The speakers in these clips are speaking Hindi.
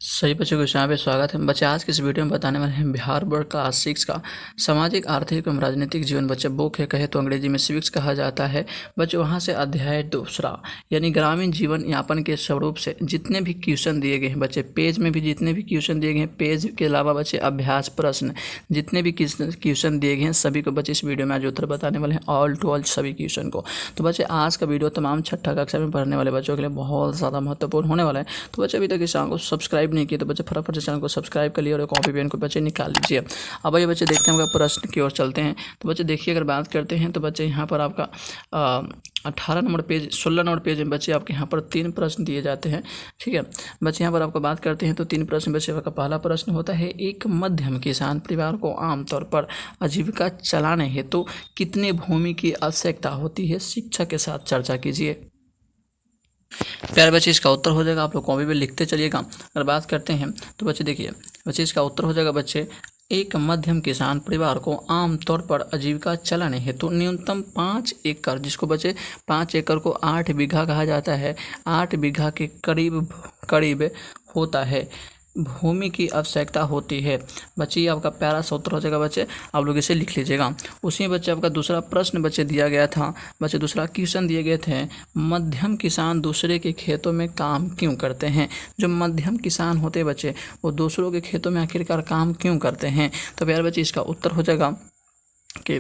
सही बच्चों को यहाँ पे स्वागत है। बच्चे आज के इस वीडियो में बताने वाले हैं बिहार बोर्ड क्लास 6 का सामाजिक आर्थिक एवं राजनीतिक जीवन बच्चे बुक है, कहे तो अंग्रेजी में सिविक्स कहा जाता है। बच्चे वहाँ से अध्याय दूसरा यानी ग्रामीण जीवन यापन के स्वरूप से जितने भी क्वेश्चन दिए गए हैं बच्चे, पेज में भी जितने भी क्वेश्चन दिए गए हैं, पेज के अलावा बच्चे अभ्यास प्रश्न जितने भी क्वेश्चन दिए गए हैं सभी को बच्चे इस वीडियो में आज उत्तर बताने वाले हैं, ऑल टू ऑल सभी क्वेश्चन को। तो बच्चे आज का वीडियो तमाम छठा कक्षा में पढ़ने वाले बच्चों के लिए बहुत ज़्यादा महत्वपूर्ण होने वाला है। तो बच्चे अभी तक इस चैनल को सब्सक्राइब नहीं किए तो बच्चे फटाफट से चैनल को सब्सक्राइब कर लिए और कॉपी पेन को बच्चे निकाल लीजिए। अब ये बच्चे देखते हैं आपका प्रश्न की ओर चलते हैं। तो बच्चे देखिए, अगर बात करते हैं तो बच्चे यहाँ पर आपका 18 नंबर पेज 16 नंबर पेज में बच्चे आपके यहाँ पर 3 प्रश्न दिए जाते हैं। ठीक है बच्चे, यहाँ पर आपको बात करते हैं तो 3 प्रश्न बच्चे का पहला प्रश्न होता है, एक मध्यम किसान परिवार को आमतौर पर आजीविका चलाने हेतु कितने भूमि की आवश्यकता होती है, शिक्षक के साथ चर्चा कीजिए। प्यारे बच्चे इसका उत्तर हो जाएगा, आप लोग कॉपी पे लिखते चलिएगा। अगर बात करते हैं तो बच्चे देखिए, बच्चे इसका उत्तर हो जाएगा बच्चे, एक मध्यम किसान परिवार को आमतौर पर आजीविका चलाने हेतु न्यूनतम 5 एकड़, जिसको बच्चे 5 एकड़ को 8 बीघा कहा जाता है, 8 बीघा के करीब करीब होता है भूमि की आवश्यकता होती है। बच्चे ये आपका प्यारा सा उत्तर हो जाएगा। बच्चे आप लोग इसे लिख लीजिएगा। उसी में बच्चे आपका दूसरा प्रश्न बच्चे दिया गया था, बच्चे दूसरा क्वेश्चन दिए गए थे, मध्यम किसान दूसरे के खेतों में काम क्यों करते हैं। जो मध्यम किसान होते हैं बच्चे वो दूसरों के खेतों में आखिरकार काम क्यों करते हैं। तो प्यारे बच्चे इसका उत्तर हो जाएगा कि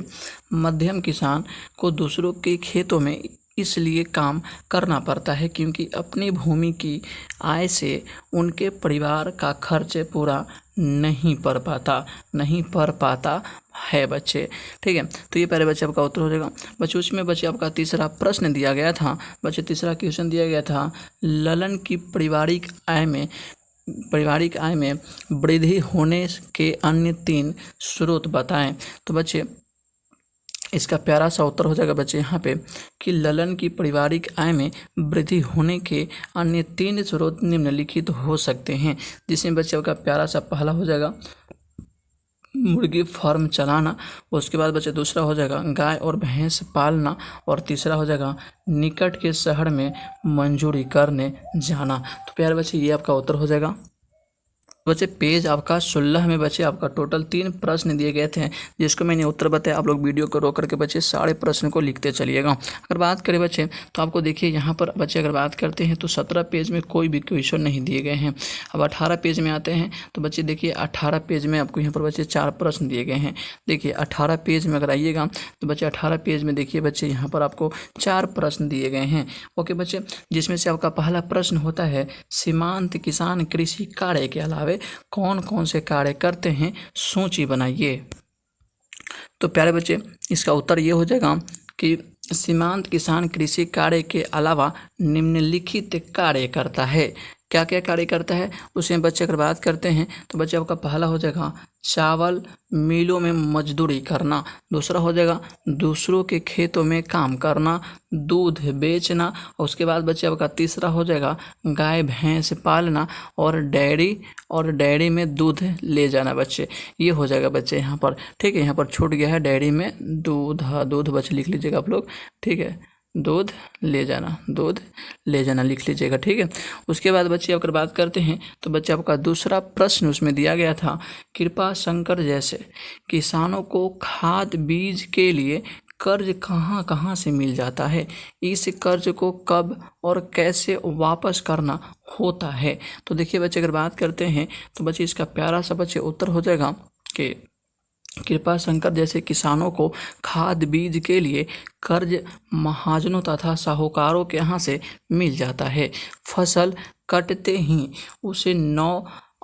मध्यम किसान को दूसरों के खेतों में इसलिए काम करना पड़ता है क्योंकि अपनी भूमि की आय से उनके परिवार का खर्च पूरा नहीं पड़ पाता है बच्चे। ठीक है, तो ये पहले बच्चे आपका उत्तर हो जाएगा। बच्चे उसमें बच्चे आपका तीसरा प्रश्न दिया गया था, बच्चे तीसरा क्वेश्चन दिया गया था, ललन की पारिवारिक आय में वृद्धि होने के अन्य 3 स्रोत बताएं। तो बच्चे इसका प्यारा सा उत्तर हो जाएगा बच्चे यहाँ पे कि ललन की पारिवारिक आय में वृद्धि होने के अन्य 3 स्रोत निम्नलिखित हो सकते हैं, जिसमें बच्चे का प्यारा सा पहला हो जाएगा मुर्गी फार्म चलाना, उसके बाद बच्चे दूसरा हो जाएगा गाय और भैंस पालना, और तीसरा हो जाएगा निकट के शहर में मंजूरी करने जाना। तो प्यारे बच्चे ये आपका उत्तर हो जाएगा। बच्चे पेज आपका 16 में बच्चे आपका टोटल 3 प्रश्न दिए गए थे, जिसको मैंने उत्तर बताया। आप लोग वीडियो को रोक करके बच्चे सारे प्रश्न को लिखते चलिएगा। अगर बात करें बच्चे तो आपको देखिए यहाँ पर बच्चे अगर बात करते हैं तो 17 पेज में कोई भी क्वेश्चन नहीं दिए गए हैं। अब 18 पेज में आते हैं तो बच्चे देखिए 18 पेज में आपको यहाँ पर बच्चे 4 प्रश्न दिए गए हैं। देखिए 18 पेज में अगर आइएगा तो बच्चे 18 पेज में देखिए बच्चे यहाँ पर आपको 4 प्रश्न दिए गए हैं। ओके बच्चे, जिसमें से आपका पहला प्रश्न होता है, सीमांत किसान कृषि कार्य के अलावा कौन कौन से कार्य करते हैं, सूची बनाइए। तो प्यारे बच्चे इसका उत्तर ये हो जाएगा कि सीमांत किसान कृषि कार्य के अलावा निम्नलिखित कार्य करता है। क्या क्या कार्य करता है उसमें बच्चे अगर बात करते हैं तो बच्चे आपका पहला हो जाएगा चावल मिलों में मजदूरी करना, दूसरा हो जाएगा दूसरों के खेतों में काम करना, दूध बेचना, और उसके बाद बच्चे आपका तीसरा हो जाएगा गाय भैंस पालना और डेयरी में दूध ले जाना। बच्चे ये हो जाएगा बच्चे यहाँ पर। ठीक है, यहाँ पर छूट गया है डेयरी में दूध बच्चे लिख लीजिएगा आप लोग। ठीक है, दूध ले जाना लिख लीजिएगा। ठीक है, उसके बाद बच्चे अगर बात करते हैं तो बच्चे आपका दूसरा प्रश्न उसमें दिया गया था, कृपा शंकर जैसे किसानों को खाद बीज के लिए कर्ज कहाँ कहाँ से मिल जाता है, इस कर्ज को कब और कैसे वापस करना होता है। तो देखिए बच्चे अगर बात करते हैं तो बच्चे इसका प्यारा सा बच्चे उत्तर हो जाएगा कि कृपा शंकर जैसे किसानों को खाद बीज के लिए कर्ज महाजनों तथा साहूकारों के यहाँ से मिल जाता है। फसल कटते ही उसे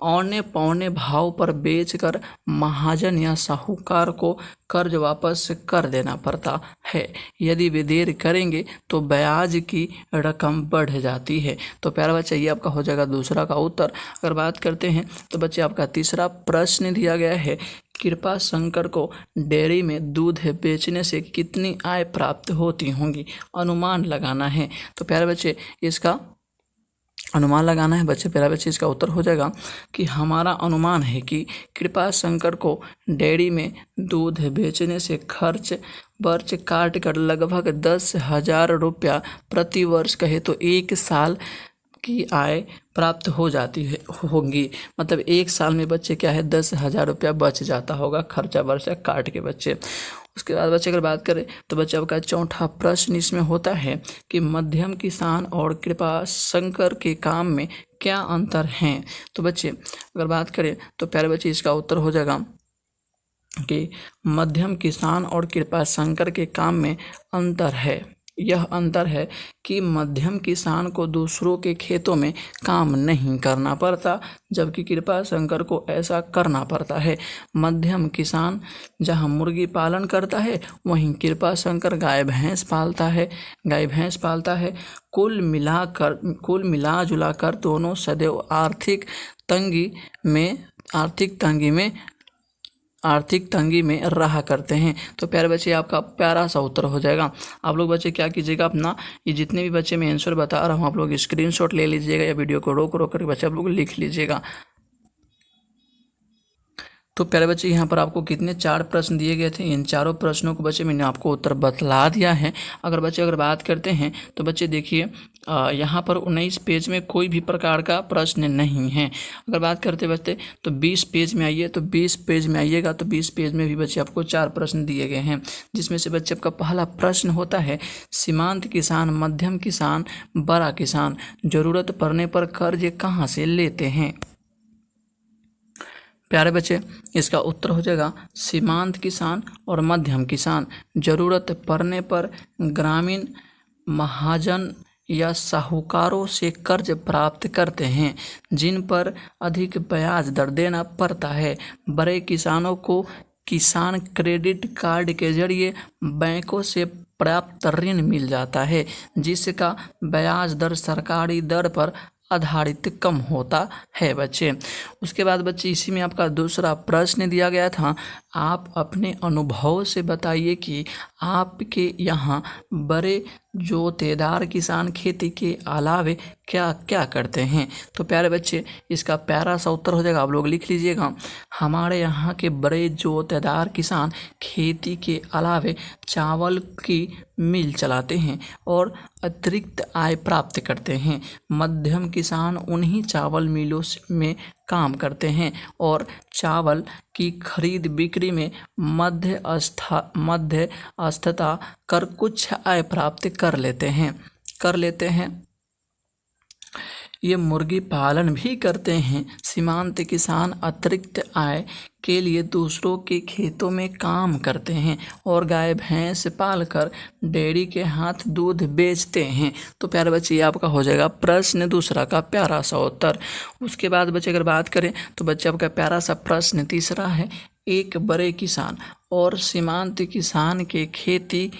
औने पौने भाव पर बेचकर महाजन या साहूकार को कर्ज वापस कर देना पड़ता है। यदि वे देर करेंगे तो ब्याज की रकम बढ़ जाती है। तो प्यारा बच्चा ये आपका हो जाएगा दूसरा का उत्तर। अगर बात करते हैं तो बच्चे आपका तीसरा प्रश्न दिया गया है, कृपा शंकर को डेयरी में दूध बेचने से कितनी आय प्राप्त होती होंगी, अनुमान लगाना है। तो प्यारे बच्चे इसका अनुमान लगाना है बच्चे। प्यारे बच्चे इसका उत्तर हो जाएगा कि हमारा अनुमान है कि कृपा शंकर को डेयरी में दूध बेचने से खर्च वर्ष काट कर लगभग 10,000 रुपया प्रति वर्ष कहे तो 1 साल की आय प्राप्त हो जाती है होगी। मतलब एक साल में बच्चे क्या है 10,000 रुपया बच जाता होगा खर्चा वर्चा काट के बच्चे। उसके बाद बच्चे अगर बात करें तो बच्चे आपका चौथा प्रश्न इसमें होता है कि मध्यम किसान और कृपा शंकर के काम में क्या अंतर हैं। तो बच्चे अगर बात करें तो प्यारे बच्चे इसका उत्तर हो जाएगा कि मध्यम किसान और कृपा शंकर के काम में अंतर है। यह अंतर है कि मध्यम किसान को दूसरों के खेतों में काम नहीं करना पड़ता, जबकि कृपा शंकर को ऐसा करना पड़ता है। मध्यम किसान जहां मुर्गी पालन करता है वहीं कृपा शंकर गाय भैंस पालता है। कुल मिला जुला कर दोनों सदैव आर्थिक तंगी में रहा करते हैं। तो प्यारे बच्चे आपका प्यारा सा उत्तर हो जाएगा। आप लोग बच्चे क्या कीजिएगा, अपना ये जितने भी बच्चे मैं आंसर बता रहा हूँ आप लोग स्क्रीनशॉट ले लीजिएगा या वीडियो को रोक कर बच्चे आप लोग लिख लीजिएगा। तो प्यारे बच्चे यहाँ पर आपको कितने 4 प्रश्न दिए गए थे, इन चारों प्रश्नों को बच्चे मैंने आपको उत्तर बतला दिया है। अगर बात करते हैं तो बच्चे देखिए यहाँ पर 19 पेज में कोई भी प्रकार का प्रश्न नहीं है। अगर बात करते बच्चे तो 20 पेज में आइए, तो 20 पेज में आइएगा तो 20 पेज में भी बच्चे आपको 4 प्रश्न दिए गए हैं, जिसमें से बच्चे आपका पहला प्रश्न होता है सीमांत किसान, मध्यम किसान, बड़ा किसान जरूरत पड़ने पर कर्ज कहाँ से लेते हैं। प्यारे बच्चे इसका उत्तर हो जाएगा सीमांत किसान और मध्यम किसान जरूरत पड़ने पर ग्रामीण महाजन या साहूकारों से कर्ज प्राप्त करते हैं, जिन पर अधिक ब्याज दर देना पड़ता है। बड़े किसानों को किसान क्रेडिट कार्ड के जरिए बैंकों से प्राप्त ऋण मिल जाता है, जिसका ब्याज दर सरकारी दर पर आधारित कम होता है बच्चे। उसके बाद बच्चे इसी में आपका दूसरा प्रश्न दिया गया था, आप अपने अनुभव से बताइए कि आपके यहाँ बड़े जोतेदार किसान खेती के अलावे क्या क्या करते हैं। तो प्यारे बच्चे इसका प्यारा सा उत्तर हो जाएगा, आप लोग लिख लीजिएगा। हमारे यहाँ के बड़े जोतेदार किसान खेती के अलावे चावल की मिल चलाते हैं और अतिरिक्त आय प्राप्त करते हैं। मध्यम किसान उन्हीं चावल मिलों में काम करते हैं और चावल की खरीद बिक्री में मध्यस्थता कर कुछ आय प्राप्त कर लेते हैं। ये मुर्गी पालन भी करते हैं। सीमांत किसान अतिरिक्त आय के लिए दूसरों के खेतों में काम करते हैं और गाय भैंस पालकर डेयरी के हाथ दूध बेचते हैं। तो प्यारे बच्चे ये आपका हो जाएगा प्रश्न दूसरा का प्यारा सा उत्तर। उसके बाद बच्चे अगर बात करें तो बच्चे आपका प्यारा सा प्रश्न तीसरा है, एक बड़े किसान और सीमांत किसान के खेती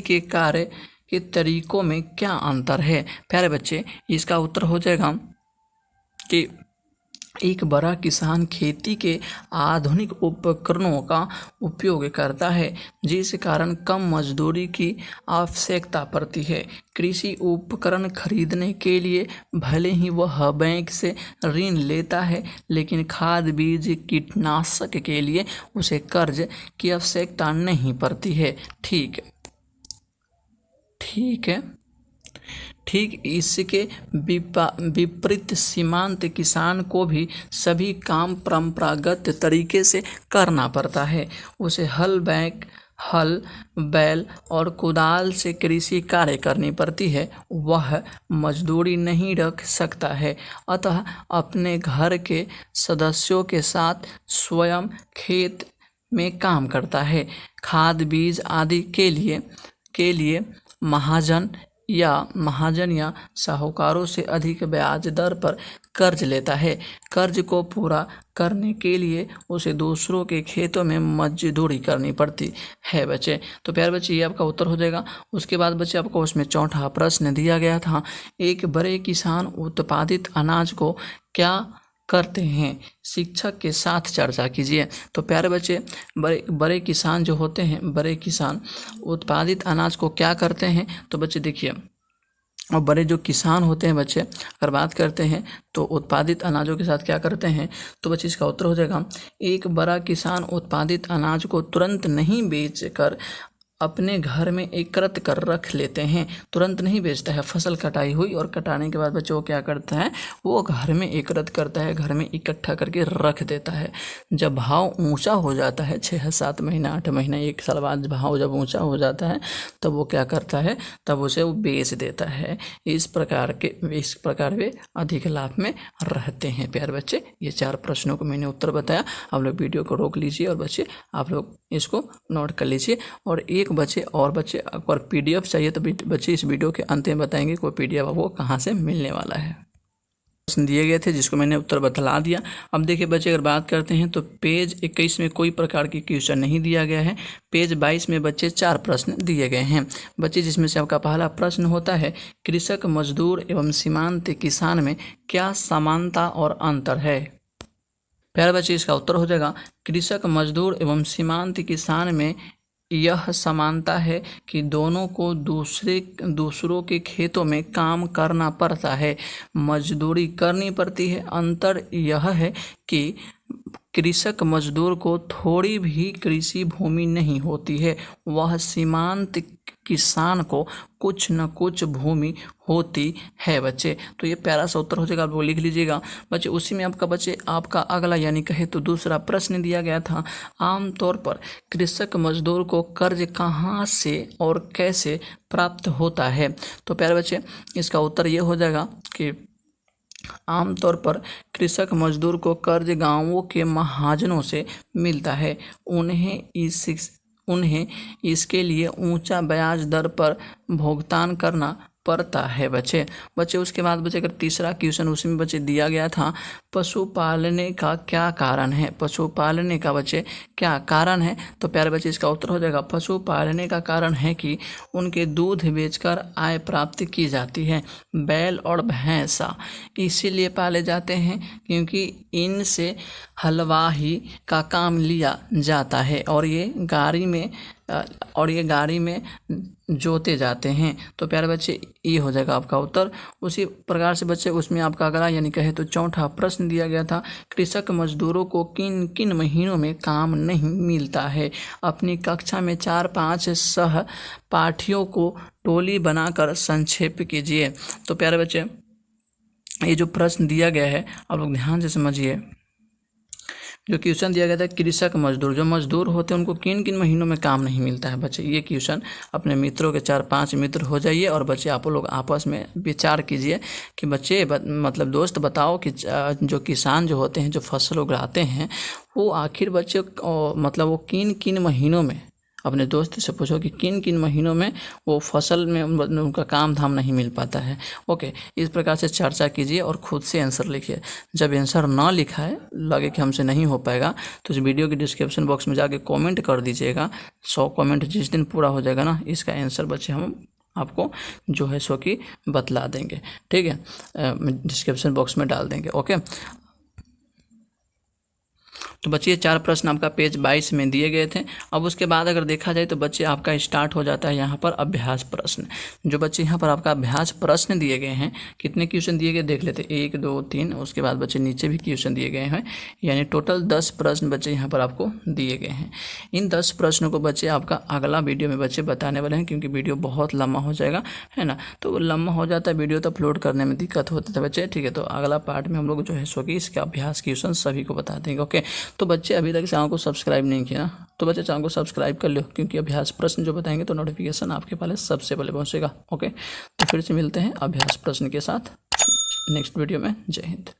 के कार्य के तरीकों में क्या अंतर है। प्यारे बच्चे इसका उत्तर हो जाएगा कि एक बड़ा किसान खेती के आधुनिक उपकरणों का उपयोग करता है, जिस कारण कम मजदूरी की आवश्यकता पड़ती है। कृषि उपकरण खरीदने के लिए भले ही वह बैंक से ऋण लेता है, लेकिन खाद बीज कीटनाशक के लिए उसे कर्ज की आवश्यकता नहीं पड़ती है। ठीक इसके विपरीत सीमांत किसान को भी सभी काम परंपरागत तरीके से करना पड़ता है। उसे हल बैल और कुदाल से कृषि कार्य करनी पड़ती है। वह मजदूरी नहीं रख सकता है, अतः अपने घर के सदस्यों के साथ स्वयं खेत में काम करता है। खाद बीज आदि के लिए महाजन या साहूकारों से अधिक ब्याज दर पर कर्ज लेता है। कर्ज को पूरा करने के लिए उसे दूसरों के खेतों में मजदूरी करनी पड़ती है बच्चे। तो प्यारे बच्चे ये आपका उत्तर हो जाएगा। उसके बाद बच्चे आपको उसमें चौथा प्रश्न दिया गया था, एक बड़े किसान उत्पादित अनाज को क्या करते हैं, शिक्षक के साथ चर्चा कीजिए। तो प्यारे बच्चे बड़े किसान जो होते हैं, बड़े किसान उत्पादित अनाज को क्या करते हैं। तो बच्चे देखिए, और बड़े जो किसान होते हैं बच्चे अगर बात करते हैं तो उत्पादित अनाजों के साथ क्या करते हैं। तो बच्चे इसका उत्तर हो जाएगा, एक बड़ा किसान उत्पादित अनाज को तुरंत नहीं बेचकर अपने घर में एकत्र कर रख लेते हैं, तुरंत नहीं बेचता है। फसल कटाई हुई और कटाने के बाद बच्चे वो क्या करता है, वो घर में एकत्र करता है, घर में इकट्ठा करके रख देता है। जब भाव ऊंचा हो जाता है 6-7 महीना 8 महीना 1 साल बाद भाव जब ऊंचा हो जाता है तब वो क्या करता है, तब उसे वो बेच देता है। इस प्रकार वे अधिक लाभ में रहते हैं। प्यारे बच्चे, ये 4 प्रश्नों को मैंने उत्तर बताया। आप लोग वीडियो को रोक लीजिए और बच्चे आप लोग इसको नोट कर लीजिए। और एक बच्चे अगर PDF चाहिए तो बच्चे इस वीडियो के अंत में बताएंगे कोई PDF आपको कहाँ से मिलने वाला है। प्रश्न दिए गए थे जिसको मैंने उत्तर बतला दिया। अब देखिए बच्चे, अगर बात करते हैं तो पेज 21 में कोई प्रकार की क्वेश्चन नहीं दिया गया है। पेज 22 में बच्चे 4 प्रश्न दिए गए हैं बच्चे, जिसमें से आपका पहला प्रश्न होता है, कृषक मजदूर एवं सीमांत किसान में क्या समानता और अंतर है। प्यारे बच्चे, इसका उत्तर हो जाएगा, कृषक मजदूर एवं सीमांत किसान में यह समानता है कि दोनों को दूसरों के खेतों में काम करना पड़ता है, मजदूरी करनी पड़ती है। अंतर यह है कि कृषक मजदूर को थोड़ी भी कृषि भूमि नहीं होती है, वह सीमांत किसान को कुछ न कुछ भूमि होती है बच्चे। तो ये प्यारा सा उत्तर हो जाएगा, आप वो लिख लीजिएगा बच्चे। उसी में आपका अगला यानी कहे तो दूसरा प्रश्न दिया गया था, आमतौर पर कृषक मजदूर को कर्ज कहाँ से और कैसे प्राप्त होता है। तो प्यारे बच्चे, इसका उत्तर ये हो जाएगा कि आमतौर पर कृषक मजदूर को कर्ज गांवों के महाजनों से मिलता है। उन्हें इसके लिए ऊंचा ब्याज दर पर भुगतान करना पड़ता है बच्चे। उसके बाद बच्चे अगर तीसरा क्वेश्चन उसी में बच्चे दिया गया था, पशु पालने का क्या कारण है। पशु पालने का बच्चे क्या कारण है। तो प्यारे बच्चे, इसका उत्तर हो जाएगा, पशु पालने का कारण है कि उनके दूध बेचकर आय प्राप्त की जाती है। बैल और भैंसा इसीलिए पाले जाते हैं क्योंकि इनसे हलवाही का काम लिया जाता है और ये गाड़ी में जोते जाते हैं। तो प्यारे बच्चे, ये हो जाएगा आपका उत्तर। उसी प्रकार से बच्चे उसमें आपका अगला यानी कहे तो चौथा प्रश्न दिया गया था, कृषक मजदूरों को किन किन महीनों में काम नहीं मिलता है। अपनी कक्षा में 4-5 सहपाठियों को टोली बनाकर संक्षेप कीजिए। तो प्यारे बच्चे, ये जो प्रश्न दिया गया है आप लोग ध्यान से समझिए। जो क्वेश्चन दिया गया था, कृषक मजदूर जो मजदूर होते हैं उनको किन किन महीनों में काम नहीं मिलता है बच्चे। ये क्वेश्चन अपने मित्रों के 4-5 मित्र हो जाइए और बच्चे आप लोग आपस में विचार कीजिए कि बच्चे मतलब दोस्त बताओ कि जो किसान जो होते हैं जो फसल उगाते हैं वो आखिर बच्चे मतलब वो किन किन महीनों में, अपने दोस्त से पूछो कि किन किन महीनों में वो फसल में उनका काम धाम नहीं मिल पाता है। ओके, इस प्रकार से चर्चा कीजिए और खुद से आंसर लिखिए। जब आंसर ना लिखा है, लगे कि हमसे नहीं हो पाएगा, तो इस वीडियो के डिस्क्रिप्शन बॉक्स में जाके कमेंट कर दीजिएगा। 100 कमेंट जिस दिन पूरा हो जाएगा ना, इसका आंसर बच्चे हम आपको जो है सो कि बतला देंगे। ठीक है, डिस्क्रिप्शन बॉक्स में डाल देंगे। ओके, तो बच्चे ये 4 प्रश्न आपका पेज 22 में दिए गए थे। अब उसके बाद अगर देखा जाए तो बच्चे आपका स्टार्ट हो जाता है यहाँ पर अभ्यास प्रश्न। जो बच्चे यहाँ पर आपका अभ्यास प्रश्न दिए गए हैं, कितने क्वेश्चन दिए गए देख लेते, 1 2 3, उसके बाद बच्चे नीचे भी क्वेश्चन दिए गए हैं, यानी टोटल 10 प्रश्न बच्चे यहाँ पर आपको दिए गए हैं। इन 10 प्रश्नों को बच्चे आपका अगला वीडियो में बच्चे बताने वाले हैं, क्योंकि वीडियो बहुत लंबा हो जाएगा, है ना। तो लंबा हो जाता है वीडियो तो अपलोड करने में दिक्कत होता है बच्चे। ठीक है, तो अगला पार्ट में हम लोग जो है सो कि इसका अभ्यास क्वेश्चन सभी को बता देंगे। ओके, तो बच्चे अभी तक चैनल को सब्सक्राइब नहीं किया तो बच्चे चैनल को सब्सक्राइब कर लो, क्योंकि अभ्यास प्रश्न जो बताएंगे तो नोटिफिकेशन आपके पास सबसे पहले पहुंचेगा। ओके, तो फिर से मिलते हैं अभ्यास प्रश्न के साथ नेक्स्ट वीडियो में। जय हिंद।